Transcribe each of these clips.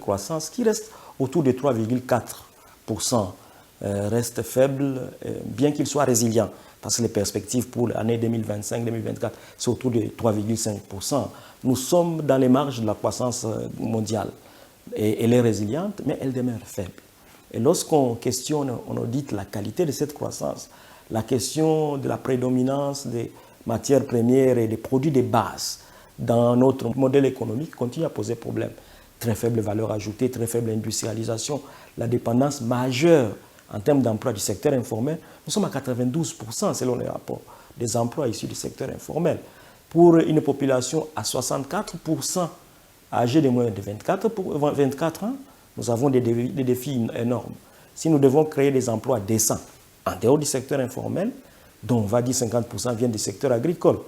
croissance qui reste autour de 3,4%, reste faible, bien qu'il soit résilient, parce que les perspectives pour l'année 2025-2024, c'est autour de 3,5%. Nous sommes dans les marges de la croissance mondiale. Et elle est résiliente, mais elle demeure faible. Et lorsqu'on questionne, on audite la qualité de cette croissance, la question de la prédominance des matières premières et des produits de base dans notre modèle économique continue à poser problème. Très faible valeur ajoutée, très faible industrialisation, la dépendance majeure en termes d'emploi du secteur informel. Nous sommes à 92% selon les rapports des emplois issus du secteur informel. Pour une population à 64% âgée de moins de 24 ans, nous avons des défis énormes. Si nous devons créer des emplois décents en dehors du secteur informel, dont on va dire 50% viennent du secteur agricole,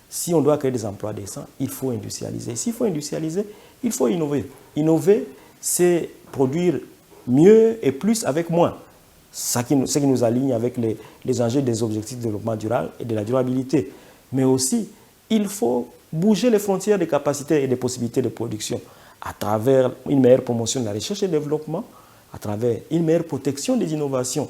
si on doit créer des emplois décents, il faut industrialiser. S'il faut industrialiser, il faut innover. Innover, c'est produire mieux et plus avec moins. Ce qui nous aligne avec les enjeux des objectifs de développement durable et de la durabilité. Mais aussi, il faut bouger les frontières des capacités et des possibilités de production à travers une meilleure promotion de la recherche et développement, à travers une meilleure protection des innovations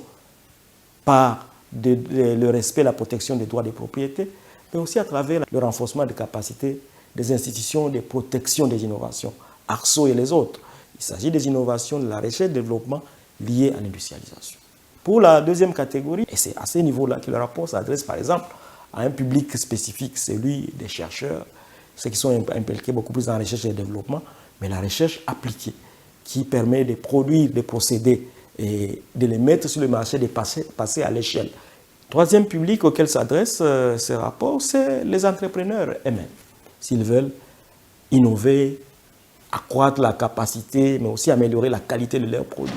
par le respect et la protection des droits des propriétés, mais aussi à travers le renforcement des capacités des institutions de protection des innovations, ARSO et les autres. Il s'agit des innovations de la recherche et du développement liées à l'industrialisation. Pour la deuxième catégorie, et c'est à ce niveau-là que le rapport s'adresse par exemple à un public spécifique, celui des chercheurs, ceux qui sont impliqués beaucoup plus dans la recherche et le développement, mais la recherche appliquée, qui permet de produire des procédés et de les mettre sur le marché, de passer à l'échelle. Troisième public auquel s'adresse ce rapport, c'est les entrepreneurs eux-mêmes. S'ils veulent innover, accroître la capacité, mais aussi améliorer la qualité de leurs produits.